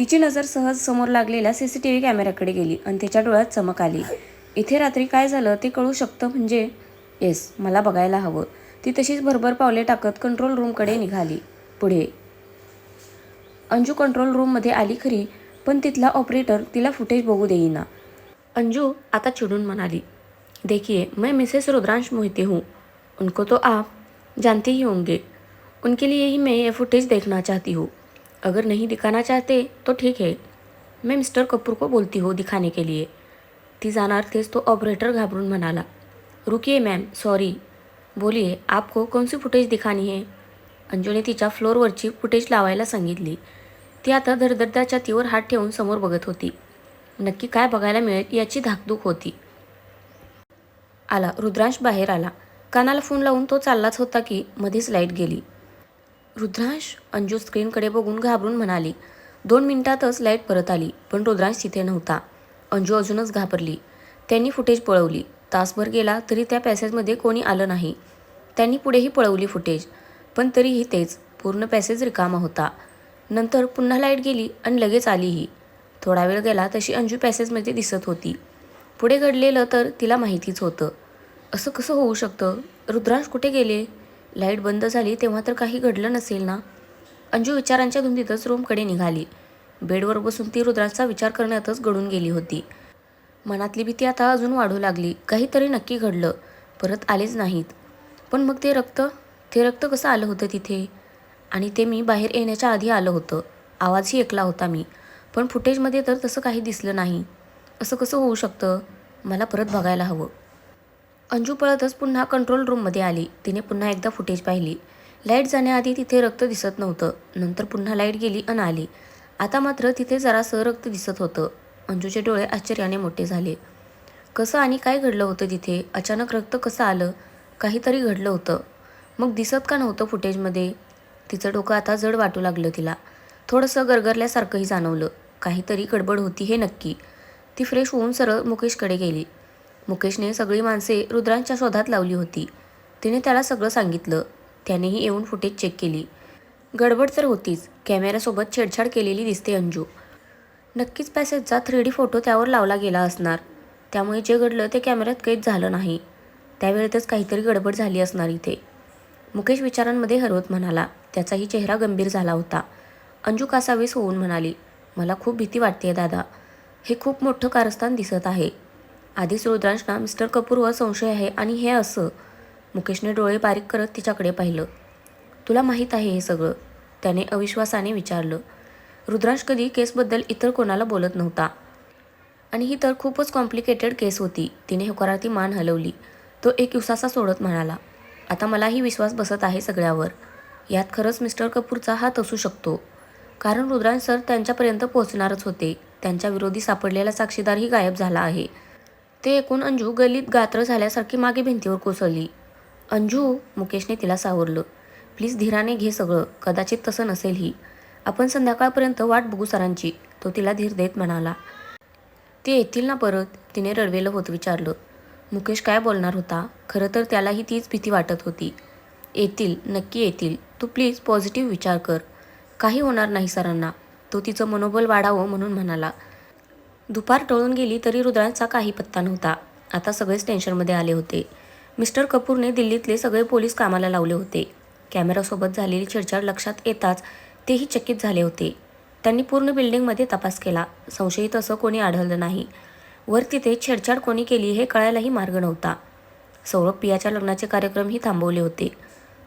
तिची नजर सहज समोर लागलेल्या CCTV कॅमेऱ्याकडे गेली आणि तिच्या डोळ्यात चमक आली. इथे रात्री काय झालं ते कळू शकतं म्हणजे? येस, मला बघायला हवं. ती तशीच भरभर पावले टाकत कंट्रोल रूमकडे निघाली. पुढे अंजू कंट्रोल रूममध्ये आली खरी, पण तिथला ऑपरेटर तिला फुटेज बघू देईना. अंजू आता चिडून म्हणाली, देखिए मैं मिसेस रुद्रांश मोहिते हूँ. उनको तो आप जानते ही होंगे. उनके लिए ही मैं ये फुटेज देखना चाहती हूँ. अगर नहीं दिखाना चाहते तो ठीक है. मैं मिस्टर कपूर को बोलती हूँ दिखाने के लिए. ती जाणार तेच तो ऑपरेटर घाबरून म्हणाला, रुकिए मॅम, सॉरी. बोलिए, आपको कौन सी फुटेज दिखानी है? अंजूने तिच्या फ्लोअरवरची फुटेज लावायला सांगितली. ती आता धडधडत्या छातीवर हात ठेवून समोर बघत होती. नक्की काय बघायला मिळेल याची धाकधूक होती. आला रुद्रांश बाहेर आला. कानाला फोन लावून तो चाललाच होता की मध्येच लाईट गेली. रुद्रांश, अंजू स्क्रीनकडे बघून घाबरून म्हणाली. 2 मिनिटातच लाईट परत आली, पण रुद्रांश तिथे नव्हता. अंजू अजूनच घाबरली. त्यांनी फुटेज पळवली. तासभर गेला तरी त्या पॅसेजमध्ये कोणी आलं नाही. त्यांनी पुढेही पळवली फुटेज, पण तरीही तेच, पूर्ण पॅसेज रिकामा होता. नंतर पुन्हा लाईट गेली आणि लगेच आलीही. थोडा वेळ गेला तशी अंजू पॅसेजमध्ये दिसत होती. पुढे घडलेलं तर तिला माहितीच होतं. असं कसं होऊ शकतं? रुद्रांश कुठे गेले? लाईट बंद झाली तेव्हा तर काही घडलं नसेल ना? अंजू विचारांच्या धुंदीतच रूमकडे निघाली. बेडवर बसून ती रुद्रांशचा विचार करण्यातच गळून गेली होती. मनातली भीती आता अजून वाढू लागली. काहीतरी नक्की घडलं, परत आलेच नाहीत. पण मग ते रक्त कसं आलं होतं तिथे? आणि ते मी बाहेर येण्याच्या आधी आलं होतं. आवाजही ऐकला होता मी, पण फुटेजमध्ये तर तसं काही दिसलं नाही. असं कसं होऊ शकतं? मला परत बघायला हवं. अंजू पळतच पुन्हा कंट्रोल रूममध्ये आली. तिने पुन्हा एकदा फुटेज पाहिली. लाईट जाण्याआधी तिथे रक्त दिसत नव्हतं. नंतर पुन्हा लाईट गेली आणि आली. आता मात्र तिथे जरासं रक्त दिसत होतं. अंजूचे डोळे आश्चर्याने मोठे झाले. कसं आणि काय घडलं होतं तिथे? अचानक रक्त कसं आलं? काहीतरी घडलं होतं. मग दिसत का नव्हतं फुटेजमध्ये? तिचं डोकं आता जड वाटू लागलं तिला. थोडंसं गरगरल्यासारखंही जाणवलं. काहीतरी गडबड होती हे नक्की. ती फ्रेश होऊन सरळ मुकेशकडे गेली. मुकेशने सगळी माणसे रुद्रांच्या शोधात लावली होती. तिने त्याला सगळं सांगितलं. त्यानेही येऊन फुटेज चेक केली. गडबड तर होतीच. कॅमेऱ्यासोबत छेडछाड केलेली दिसते अंजू. नक्कीच पॅसेजचा 3D फोटो त्यावर लावला गेला असणार. त्यामुळे जे घडलं ते कॅमेऱ्यात कैद झालं नाही. त्यावेळेतच काहीतरी गडबड झाली असणार इथे. मुकेश विचारांमध्ये हरवत म्हणाला. त्याचाही चेहरा गंभीर झाला होता. अंजू कासावीस होऊन म्हणाली, मला खूप भीती वाटतेय दादा. हे खूप मोठं कारस्थान दिसत आहे. आधीच रुद्रांशना मिस्टर कपूरवर संशय आहे आणि हे असं. मुकेशने डोळे बारीक करत तिच्याकडे पाहिलं. तुला माहीत आहे हे सगळं? त्याने अविश्वासाने विचारलं. रुद्रांश कधी केसबद्दल इतर कोणाला बोलत नव्हता. आणि ही तर खूपच कॉम्प्लिकेटेड केस होती. तिने होकारार्थी मान हलवली. तो एक उसासा सोडत म्हणाला, आता मलाही विश्वास बसत आहे सगळ्यावर. यात खरंच मिस्टर कपूरचा हात असू शकतो. कारण रुद्रांश सर त्यांच्यापर्यंत पोहोचणारच होते. त्यांच्या विरोधी सापडलेला साक्षीदारही गायब झाला आहे. ते ऐकून अंजू गलीत गात्र झाल्यासारखी मागे भिंतीवर कोसळली. अंजू, मुकेशने तिला सावरलं. प्लीज धीराने घे सगळं. कदाचित तसं नसेलही. आपण संध्याकाळपर्यंत वाट बघू सरांची. तो तिला धीर देत म्हणाला. ते येतील ना परत? तिने रडवेलं होत विचारलं. मुकेश काय बोलणार होता? खरं तर त्यालाही तीच भीती वाटत होती. येतील, नक्की येतील. तू प्लीज पॉझिटिव्ह विचार कर. काही होणार नाही सरांना. तो तिचं मनोबल वाढावं म्हणून म्हणाला. दुपार टळून गेली तरी रुद्रांचा काही पत्ता नव्हता. आता सगळेच टेन्शनमध्ये आले होते. मिस्टर कपूरने दिल्लीतले सगळे पोलीस कामाला लावले होते. कॅमेरासोबत झालेली छेडछाड लक्षात येताच तेही चकित झाले होते. त्यांनी पूर्ण बिल्डिंगमध्ये तपास केला. संशयित असं कोणी आढळलं नाही. वर तिथे छेडछाड कोणी केली हे कळायलाही मार्ग नव्हता. सौरभ पियाच्या लग्नाचे कार्यक्रमही थांबवले होते.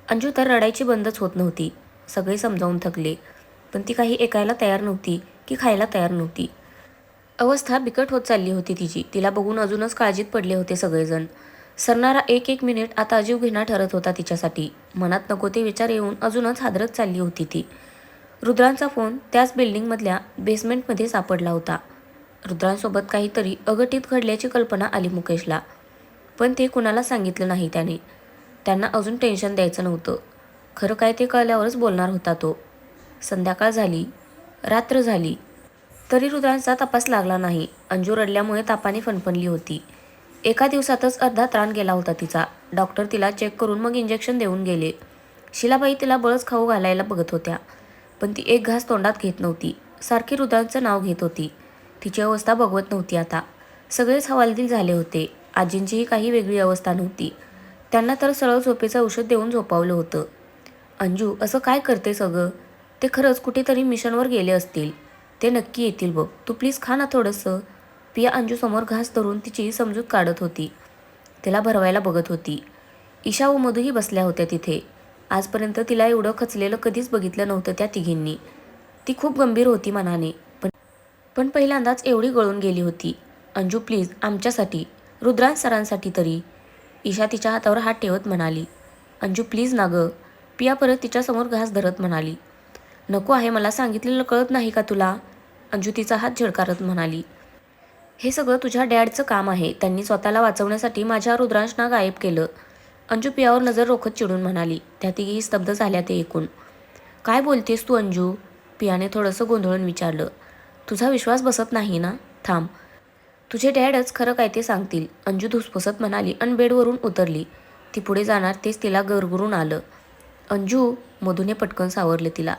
अंजू तर रडायची बंदच होत नव्हती. सगळे समजावून थकले, पण ती काही ऐकायला तयार नव्हती की खायला तयार नव्हती. अवस्था बिकट होत चालली होती तिची. तिला बघून अजूनच काळजीत पडले होते सगळेजण. सरणारा एक एक मिनिट आता अजीवघेणा ठरत होता तिच्यासाठी. मनात नको ते विचार येऊन अजूनच हादरत चालली होती ती. रुद्रांचा फोन त्याच बिल्डिंगमधल्या बेसमेंटमध्ये सापडला होता. रुद्रांसोबत काहीतरी अघटित घडल्याची कल्पना आली मुकेशला. पण ते कुणाला सांगितलं नाही त्याने. त्यांना अजून टेन्शन द्यायचं नव्हतं. खरं काय ते कळल्यावरच बोलणार होता तो. संध्याकाळ झाली, रात्र झाली, तरी रुद्रांचा तपास लागला नाही. अंजू रडल्यामुळे तापाने फणफणली होती. एका दिवसातच अर्धा त्राण गेला होता तिचा. डॉक्टर तिला चेक करून मग इंजेक्शन देऊन गेले. शिलाबाई तिला बळच खाऊ घालायला बघत होत्या, पण ती एक घास तोंडात घेत नव्हती. सारखी रुद्रांचं नाव घेत होती. तिची अवस्था बघवत नव्हती आता. सगळेच हवालदिल झाले होते. आजींचीही काही वेगळी अवस्था नव्हती. त्यांना तर सरळ झोपेचं औषध देऊन झोपावलं होतं. अंजू, असं काय करते सगळं? ते खरंच कुठेतरी मिशनवर गेले असतील. ते नक्की येतील बघ. तू प्लीज खा ना थोडंसं. पिया अंजूसमोर घास धरून तिची समजूत काढत होती. तिला भरवायला बघत होती. ईशा व मधूही बसल्या होत्या तिथे. आजपर्यंत तिला एवढं खचलेलं कधीच बघितलं नव्हतं त्या तिघींनी. ती खूप गंभीर होती मनाने, पण पहिल्यांदाच एवढी गळून गेली होती. अंजू प्लीज, आमच्यासाठी, रुद्रांश सरांसाठी तरी. ईशा तिच्या हातावर हात ठेवत म्हणाली. अंजू प्लीज ना गं. पिया परत तिच्यासमोर घास धरत म्हणाली. नको आहे, मला सांगितलेलं कळत नाही का तुला? अंजू तिचा हात झिडकारत म्हणाली. हे सगळं तुझ्या डॅडचं काम आहे. त्यांनी स्वतःला वाचवण्यासाठी माझ्या रुद्रांशना गायब केलं. अंजू पियावर नजर रोखत चिडून म्हणाली. त्या तिघीही स्तब्ध झाल्या ते ऐकून. काय बोलतेस तू अंजू? पियाने थोडंसं गोंधळून विचारलं. तुझा विश्वास बसत नाही ना? थांब, तुझे डॅडच खरं काय ते सांगतील. अंजू धुसफुसत म्हणाली आणि बेडवरून उतरली. ती पुढे जाणार तेच तिला गरगरून आलं. अंजू, मधूने पटकन सावरले तिला.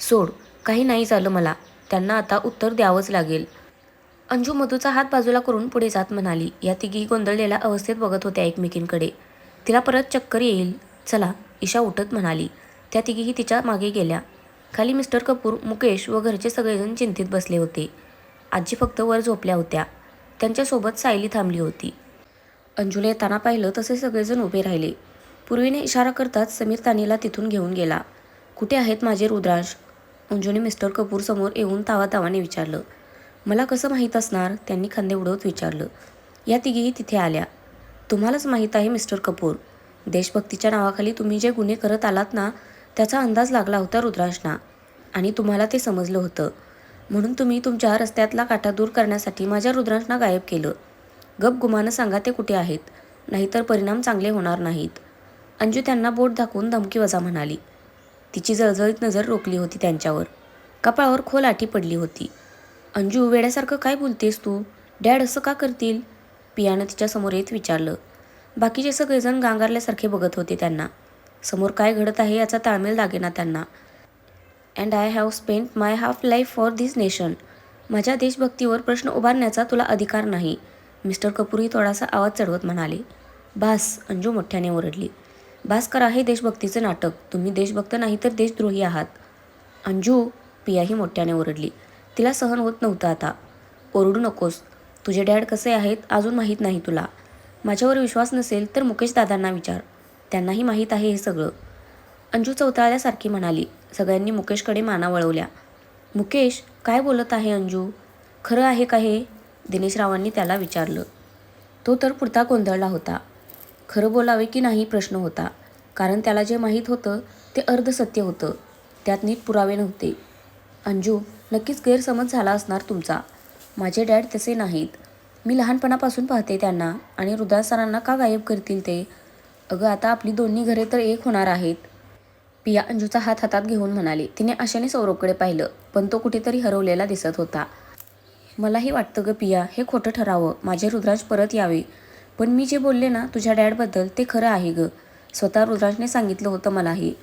सोड, काही नाही झालं मला. त्यांना आता उत्तर द्यावंच लागेल. अंजू मधूचा हात बाजूला करून पुढे जात म्हणाली. या तिघी गोंधळलेल्या अवस्थेत बघत होत्या एकमेकींकडे. तिला परत चक्कर येईल. चला, ईशा उठत म्हणाली. त्या तिघीही तिच्या मागे गेल्या. खाली मिस्टर कपूर, मुकेश व घरचे सगळेजण चिंतित बसले होते. आजी फक्त वर झोपल्या होत्या. त्यांच्यासोबत सायली थांबली होती. अंजूला येताना पाहिलं तसे सगळेजण उभे राहिले. पूर्वीने इशारा करताच समीर तानीला तिथून घेऊन गेला. कुठे आहेत माझे रुद्रांश? अंजूने मिस्टर कपूर समोर येऊन तावातावाने विचारलं. मला कसं माहीत असणार? त्यांनी खांदे उडवत विचारलं. या तिघीही तिथे आल्या. तुम्हालाच माहीत आहे मिस्टर कपूर. देशभक्तीच्या नावाखाली तुम्ही जे गुन्हे करत आलात ना, त्याचा अंदाज लागला होता रुद्रांशना. आणि तुम्हाला ते समजलं होतं. म्हणून तुम्ही तुमच्या रस्त्यातला काटा दूर करण्यासाठी माझ्या रुद्रांशना गायब केलं. गप गुमानं सांगा ते कुठे आहेत, नाहीतर परिणाम चांगले होणार नाहीत. अंजू त्यांना बोट दाखवून धमकीवजा म्हणाली. तिची जळजळीत नजर रोखली होती त्यांच्यावर. कपाळावर खोल आठी पडली होती. अंजू, वेड्यासारखं काय बोलतेस तू? डॅड असं का करतील? पियानं तिच्यासमोर येत विचारलं. बाकीचे सगळेजण गांगारल्यासारखे बघत होते त्यांना. समोर काय घडत आहे याचा ताळमेळ लागेना त्यांना. And I have spent my half life for this nation. माझ्या देशभक्तीवर प्रश्न उभारण्याचा तुला अधिकार नाही. मिस्टर कपूरही थोडासा आवाज चढवत म्हणाले. बास, अंजू मोठ्याने ओरडली. बास करा हे देशभक्तीचं नाटक. तुम्ही देशभक्त नाही तर देशद्रोही आहात. अंजू, पियाही मोठ्याने ओरडली. तिला सहन होत नव्हतं आता. ओरडू नकोस. तुझे डॅड कसे आहेत अजून माहीत नाही तुला. माझ्यावर विश्वास नसेल तर मुकेश दादांना विचार. त्यांनाही माहीत आहे हे सगळं. अंजू चवताळल्यासारखी म्हणाली. सगळ्यांनी मुकेशकडे माना वळवल्या. मुकेश, काय बोलत आहे अंजू? खरं आहे का हे? दिनेशरावांनी त्याला विचारलं. तो तर पुरता गोंधळला होता. खरं बोलावे की नाही प्रश्न होता. कारण त्याला जे माहीत होतं ते अर्धसत्य होतं. त्यात नीट पुरावे नव्हते. अंजू, नक्कीच गैरसमज झाला असणार तुमचा. माझे डॅड तसे नाहीत. मी लहानपणापासून पाहते त्यांना. आणि रुद्रांश सरांना का गायब करतील ते? अगं, आता आपली दोन्ही घरे तर एक होणार आहेत. पिया अंजूचा हात हातात घेऊन म्हणाली. तिने आशेने सौरभकडे पाहिलं, पण तो कुठेतरी हरवलेला दिसत होता. मलाही वाटतं गं पिया, हे खोटं ठरावं. माझे रुद्रांश परत यावे. पण मी जे बोलले ना तुझ्या डॅडबद्दल ते खरं आहे गं. स्वतः रुद्रांशने सांगितलं होतं मलाही.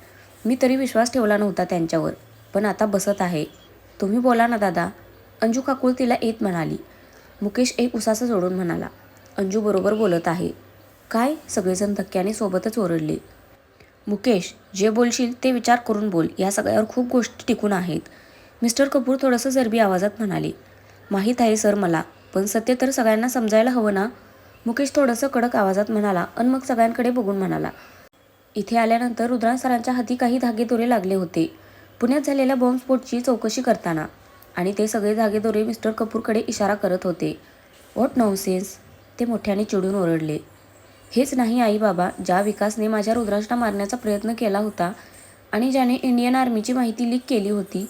मी तरी विश्वास ठेवला नव्हता त्यांच्यावर. पण आता बसत आहे. तुम्ही बोला ना दादा. अंजू काकूळ तिला येत म्हणाली. मुकेश एक उसासं जोडून म्हणाला. अंजू बरोबर बोलत आहे. काय? सगळेजण धक्क्याने सोबतच ओरडले. मुकेश, जे बोलशील ते विचार करून बोल. या सगळ्यावर खूप गोष्टी टिकून आहेत. मिस्टर कपूर थोडंसं जरबी आवाजात म्हणाले. माहीत आहे सर मला, पण सत्य तर सगळ्यांना समजायला हवं ना? मुकेश थोडंसं कडक आवाजात म्हणाला आणि मग सगळ्यांकडे बघून म्हणाला. इथे आल्यानंतर रुद्रांश सरांच्या हाती काही धागेदोरे लागले होते. पुण्यात झालेल्या बॉम्बस्फोटची चौकशी करताना. आणि ते सगळे धागेदोरे मिस्टर कपूरकडे इशारा करत होते. व्हॉट नॉनसेन्स, ते मोठ्याने चिडून ओरडले. हेच नाही आई बाबा, ज्या विकासने माझ्या रुद्रांशला मारण्याचा प्रयत्न केला होता आणि ज्याने इंडियन आर्मीची माहिती लीक केली होती,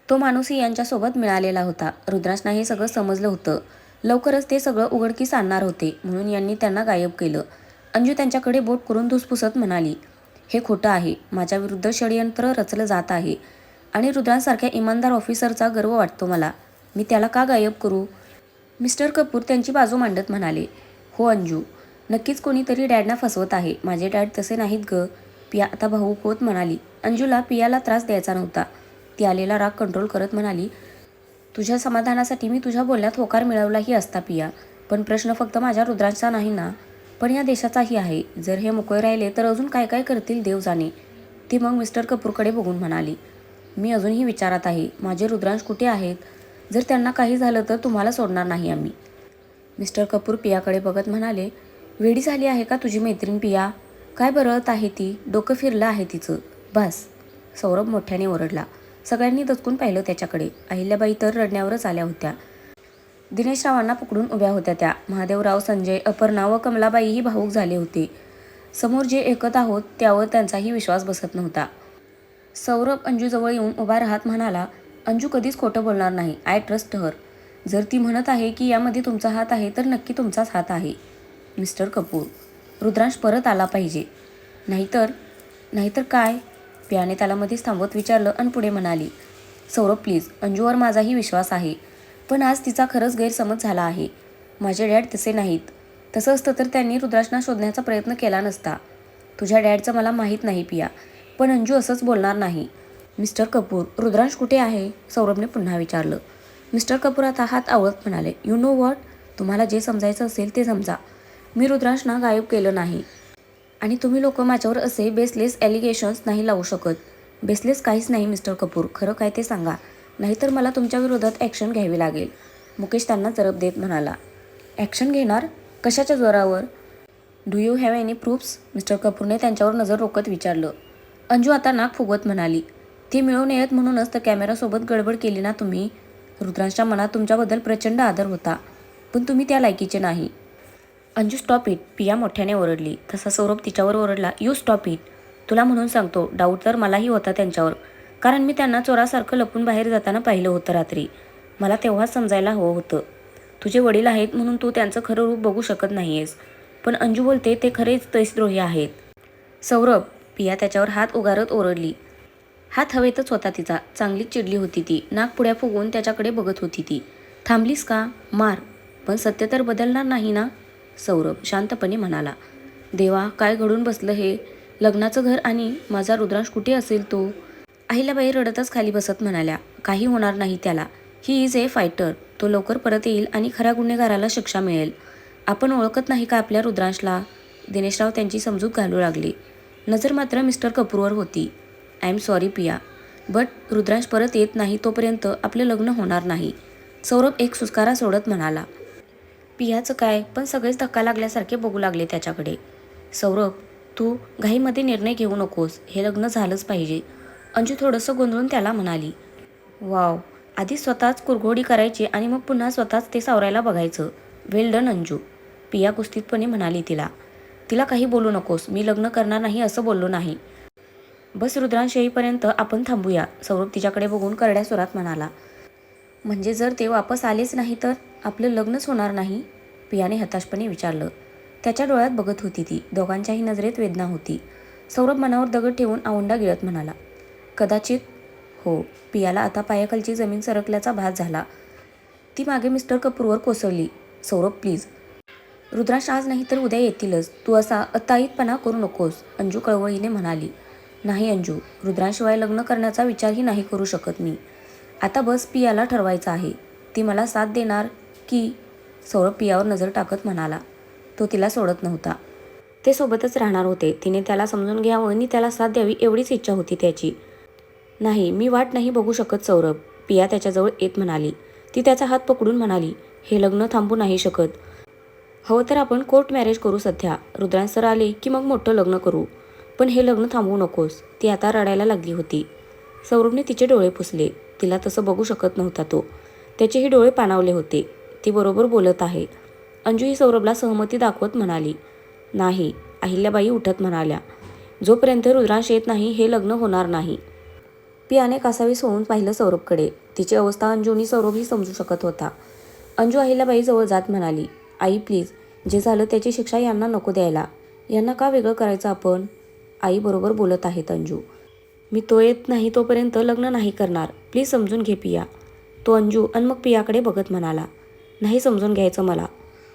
तो माणूसही यांच्यासोबत मिळालेला होता. रुद्रांशना हे सगळं समजलं होतं. लवकरच ते सगळं उघडकीस आणणार होते, म्हणून यांनी त्यांना गायब केलं. अंजू त्यांच्याकडे बोट करून धुसफुसत म्हणाली. हे खोटं आहे. माझ्या विरुद्ध षडयंत्र रचलं जात आहे. आणि रुद्रांसारख्या इमानदार ऑफिसरचा गर्व वाटतो मला. मी त्याला का गायब करू? मिस्टर कपूर त्यांची बाजू मांडत म्हणाले. हो अंजू, नक्कीच कोणीतरी डॅडना फसवत आहे. माझे डॅड तसे नाहीत गं. पिया आता भावूक होत म्हणाली. अंजूला पियाला त्रास द्यायचा नव्हता. ती आलेला राग कंट्रोल करत म्हणाली. तुझ्या समाधानासाठी मी तुझ्या बोलण्यात होकार मिळवलाही असता पिया, पण प्रश्न फक्त माझ्या रुद्रांचा नाही ना, पण या देशाचाही आहे. जर हे मोकळे राहिले तर अजून काय काय करतील देव जाणे. ती मग मिस्टर कपूरकडे बघून म्हणाली, मी अजूनही विचारात आहे, माझे रुद्रांश कुठे आहेत? जर त्यांना काही झालं तर तुम्हाला सोडणार नाही आम्ही. मिस्टर कपूर पियाकडे बघत म्हणाले, वेडी झाली आहे का तुझी मैत्रीण पिया? काय बरळत आहे ती, डोकं फिरलं आहे तिचं. बस. सौरभ मोठ्याने ओरडला. सगळ्यांनी दचकून पाहिलं त्याच्याकडे. अहिल्याबाई तर रडण्यावरच आल्या होत्या. दिनेशरावांना पकडून उभ्या होत्या त्या. महादेवराव, संजय, अपर्णा व कमलाबाईही भावूक झाले होते. समोर जे ऐकत आहोत त्यावर त्यांचाही विश्वास बसत नव्हता. सौरभ अंजूजवळ येऊन उभा राहत म्हणाला, अंजू कधीच खोटं बोलणार नाही. I trust her. जर ती म्हणत आहे की यामध्ये तुमचा हात आहे तर नक्की तुमचाच हात आहे. मिस्टर कपूर, रुद्रांश परत आला पाहिजे. नाहीतर काय? पियाने त्याला मध्येच थांबवत विचारलं आणि पुढे म्हणाली, सौरभ प्लीज, अंजूवर माझाही विश्वास आहे. पण आज तिचा खरंच गैरसमज झाला आहे. माझे डॅड तसे नाहीत. तसं असतं तर त्यांनी रुद्रांशना शोधण्याचा प्रयत्न केला नसता. तुझ्या डॅडचं मला माहीत नाही पिया, पण अंजू असंच बोलणार नाही. मिस्टर कपूर, रुद्रांश कुठे आहे? सौरभने पुन्हा विचारलं. मिस्टर कपूर आता हात आवळत म्हणाले, यू नो व्हॉट, तुम्हाला जे समजायचं असेल ते समजा. मी रुद्रांशना गायब केलं नाही. आणि तुम्ही लोक माझ्यावर असे बेसलेस ॲलिगेशन्स नाही लावू शकत. बेसलेस काहीच नाही मिस्टर कपूर, खरं काय ते सांगा, नाहीतर मला तुमच्या विरोधात ॲक्शन घ्यावी लागेल. मुकेश त्यांना जरब देत म्हणाला. ॲक्शन घेणार? कशाच्या जोरावर? Do you have any proofs? Mister कपूरने त्यांच्यावर नजर रोखत विचारलं. अंजू आता नाक फुगवत म्हणाली, ती मिळून येत म्हणूनच तर कॅमेरासोबत गडबड केली ना तुम्ही. रुद्रांशच्या मनात तुमच्याबद्दल प्रचंड आदर होता, पण तुम्ही त्या लायकीचे नाही. अंजू स्टॉप इट, पिया मोठ्याने ओरडली. तसा सौरभ तिच्यावर ओरडला, यू स्टॉप इट. तुला म्हणून सांगतो, डाऊट तर मलाही होता त्यांच्यावर, कारण मी त्यांना चोरासारखं लपून बाहेर जाताना पाहिलं होतं रात्री. मला तेव्हाच समजायला हवं होतं. तुझे वडील आहेत म्हणून तू त्यांचं खरं रूप बघू शकत नाहीयेस. पण अंजू बोलते ते खरेच देशद्रोही आहेत. सौरभ, पिया त्याच्यावर हात उगारत ओरडली. हात हवेतच होता तिचा. चांगलीच चिडली होती ती. नाक पुढ्या फुगवून त्याच्याकडे बघत होती ती. थांबलीस का? मार. पण सत्य तर बदलणार नाही ना? सौरभ शांतपणे म्हणाला. देवा, काय घडून बसलं हे? लग्नाचं घर आणि माझा रुद्रांश कुठे असेल तो? अहिल्याबाई रडतच खाली बसत म्हणाल्या, काही होणार नाही त्याला. He is a fighter. तो लवकर परत येईल आणि खऱ्या गुन्हेगाराला शिक्षा मिळेल. आपण ओळखत नाही का आपल्या रुद्रांशला? दिनेशराव त्यांची समजूत घालू लागले. नजर मात्र मिस्टर कपूरवर होती. आय एम सॉरी पिया, बट रुद्रांश परत येत नाही तोपर्यंत आपलं लग्न होणार नाही. सौरभ एक सुस्कारा सोडत म्हणाला. पियाचं काय? पण सगळेच धक्का लागल्यासारखे बघू लागले त्याच्याकडे. सौरभ, तू घाईमध्ये निर्णय घेऊ नकोस. हे लग्न झालंच पाहिजे. अंजू थोडंसं गोंधळून त्याला म्हणाली. वाव, आधी स्वतःच कुरघोडी करायची आणि मग पुन्हा स्वतःच ते सावरायला बघायचं. वेल डन अंजू. पिया कुस्तीतपणे म्हणाली तिला. तिला काही बोलू नकोस. मी लग्न करणार नाही असं बोललो नाही. बस रुद्रांश येईपर्यंत आपण थांबूया. सौरभ तिच्याकडे बघून करड्या सुरात म्हणाला. म्हणजे जर ते वापस आलेच नाही तर आपलं लग्नच होणार नाही? पियाने हताशपणे विचारलं. त्याच्या डोळ्यात बघत होती ती. दोघांच्याही नजरेत वेदना होती. सौरभ मनावर दगड ठेवून आवंडा गिळत म्हणाला. कदाचित हो. पियाला आता पायाखालची जमीन सरकल्याचा भास झाला. ती मागे मिस्टर कपूरवर कोसळली. सौरभ प्लीज. रुद्रांश आज नाही तर उद्या येतीलच. तू असा अताईतपणा करू नकोस, अंजू कळवळीने म्हणाली. नाही अंजू, रुद्रांशिवाय लग्न करण्याचा विचारही नाही करू शकत मी. आता बस पियाला ठरवायचं आहे. ती मला साथ देणार की? सौरभ पियावर नजर टाकत म्हणाला. तो तिला सोडत नव्हता. ते सोबतच राहणार होते. तिने त्याला समजून घ्यावं आणि त्याला साथ द्यावी एवढीच इच्छा होती त्याची. नाही, मी वाट नाही बघू शकत सौरभ, पिया त्याच्याजवळ येत म्हणाली. ती त्याचा हात पकडून म्हणाली, हे लग्न थांबू नाही शकत. हवं तर आपण कोर्ट मॅरेज करू सध्या. रुद्रांश सर आले की मग मोठं लग्न करू. पण हे लग्न थांबवू नकोस. ती आता रडायला लागली होती. सौरभने तिचे डोळे पुसले. तिला तसं बघू शकत नव्हता तो. त्याचेही डोळे पाणावले होते. ती बरोबर बोलत आहे. अंजू ही सौरभला सहमती दाखवत म्हणाली. नाही. अहिल्याबाई उठत म्हणाल्या. जोपर्यंत रुद्रांश येत नाही हे लग्न होणार नाही. पियाने कासावीस होऊन पाहिलं सौरभकडे. तिची अवस्था अंजूनी सौरभही समजू शकत होता. अंजू अहिल्याबाईजवळ जात म्हणाली. आई प्लीज, जे झालं त्याची शिक्षा यांना नको द्यायला. यांना का वेगळं करायचं आपण? आई बरोबर बोलत आहेत अंजू. मी तो येत नाही तोपर्यंत लग्न नाही करणार. प्लीज समजून घे पिया. तो अंजू आणि मग पियाकडे बघत म्हणाला. नाही समजून घ्यायचं मला.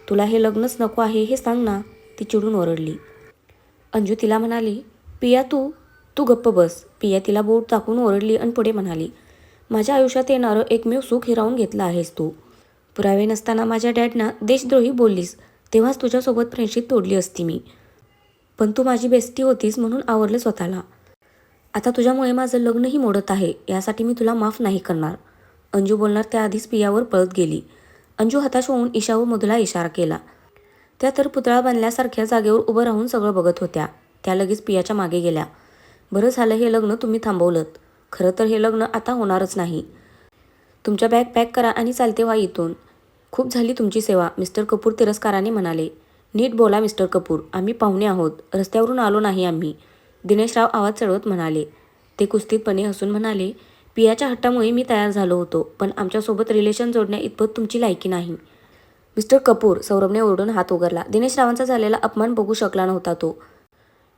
तुला हे लग्नच नको आहे हे सांग ना. ती चिडून ओरडली. अंजू तिला म्हणाली. पिया तू गप्प बस. पिया तिला बोट टाकून ओरडली आणि पुढे म्हणाली. माझ्या आयुष्यात येणारं एकमेव सुख हिरावून घेतलं आहेस तू. पुरावे नसताना माझ्या डॅडना देशद्रोही बोललीस, तेव्हाच तुझ्यासोबत फ्रेंडशिप तोडली असती मी. पण तू माझी बेस्टी होतीस म्हणून आवरलं स्वतःला. आता तुझ्यामुळे माझं लग्नही मोडत आहे, यासाठी मी तुला माफ नाही करणार. अंजू बोलणार त्याआधीच पियावर पळत गेली. अंजू हताश होऊन ईशा व मधूला इशारा केला. त्या तर पुतळा बांधल्यासारख्या जागेवर उभं राहून सगळं बघत होत्या. त्या लगेच पियाच्या मागे गेल्या. बरं झालं हे लग्न तुम्ही थांबवलंत. खरं तर हे लग्न आता होणारच नाही. तुमच्या बॅग पॅक करा आणि चालते व्हा इथून. खूप झाली तुमची सेवा, मिस्टर कपूर तिरस्काराने म्हणाले. नीट बोला मिस्टर कपूर, आम्ही पाहुणे आहोत, रस्त्यावरून आलो नाही आम्ही, दिनेशराव आवाज चढवत म्हणाले. ते कुस्तीतपणे हसून म्हणाले, पियाच्या हट्टामुळे मी तयार झालो होतो, पण आमच्यासोबत रिलेशन जोडण्या इतपत तुमची लायकी नाही. मिस्टर कपूर, सौरभने ओरडून हात उगारला. दिनेशरावांचा झालेला अपमान बघू शकला नव्हता तो.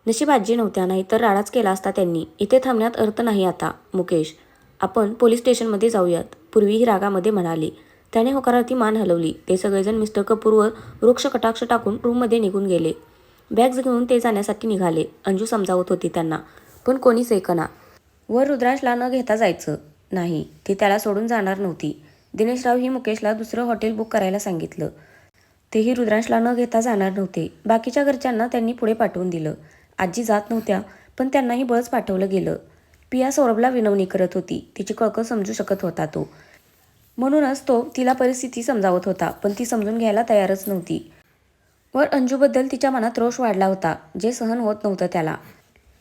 नशीब आजी नव्हत्या, नाही तर राडाच केला असता त्यांनी. इथे थांबण्यात अर्थ नाही आता. मुकेश, आपण पोलीस स्टेशनमध्ये जाऊयात, पूर्वीही रागामध्ये म्हणाली. त्याने होकारार्थी मान हलवली. ते सगळेजण मिस्टर कपूरवर वृक्ष कटाक्ष टाकून रूममध्ये निघून गेले. बॅग्स घेऊन ते जाण्यासाठी निघाले. अंजू समजावत होती त्यांना, पण कोणीच ऐकना. वर रुद्रांशला न घेता जायचं नाही, ती त्याला सोडून जाणार नव्हती. दिनेशरावही मुकेशला दुसरं हॉटेल बुक करायला सांगितलं. तेही रुद्रांशला न घेता जाणार नव्हते. बाकीच्या घरच्यांना त्यांनी पुढे पाठवून दिलं. आजी जात नव्हत्या, पण त्यांनाही बळच पाठवलं गेलं. पिया सौरभला विनवणी करत होती. तिची कळकळ समजू शकत होता तो. म्हणूनच तो तिला परिस्थिती समजावत होता, पण ती समजून घ्यायला तयारच नव्हती. वर अंजूबद्दल तिच्या मनात रोष वाढला होता, जे सहन होत नव्हतं त्याला.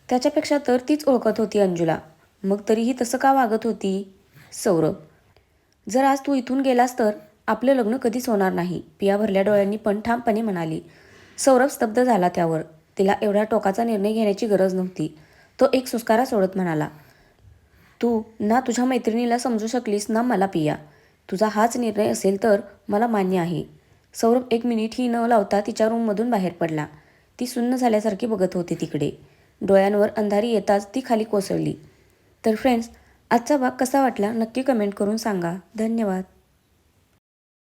त्याच्यापेक्षा तर तीच ओळखत होती अंजूला. मग तरीही तसं का वागत होती? सौरभ, जर आज तू इथून गेलास तर आपलं लग्न कधीच होणार नाही, पिया भरल्या डोळ्यांनी पण ठामपणे म्हणाली. सौरभ स्तब्ध झाला त्यावर. तिला एवढा टोकाचा निर्णय घेण्याची गरज नव्हती. तो एक सुस्कारा सोडत म्हणाला, तू ना तुझ्या मैत्रिणीला समजू शकलीस ना मला पिया. तुझा हाच निर्णय असेल तर मला मान्य आहे. सौरभ एक मिनिटही न लावता तिच्या रूममधून बाहेर पडला. ती सुन्न झाल्यासारखी बघत होती तिकडे. डोळ्यांवर अंधारी येताच ती खाली कोसळली. तर फ्रेंड्स, आजचा भाग कसा वाटला नक्की कमेंट करून सांगा. धन्यवाद.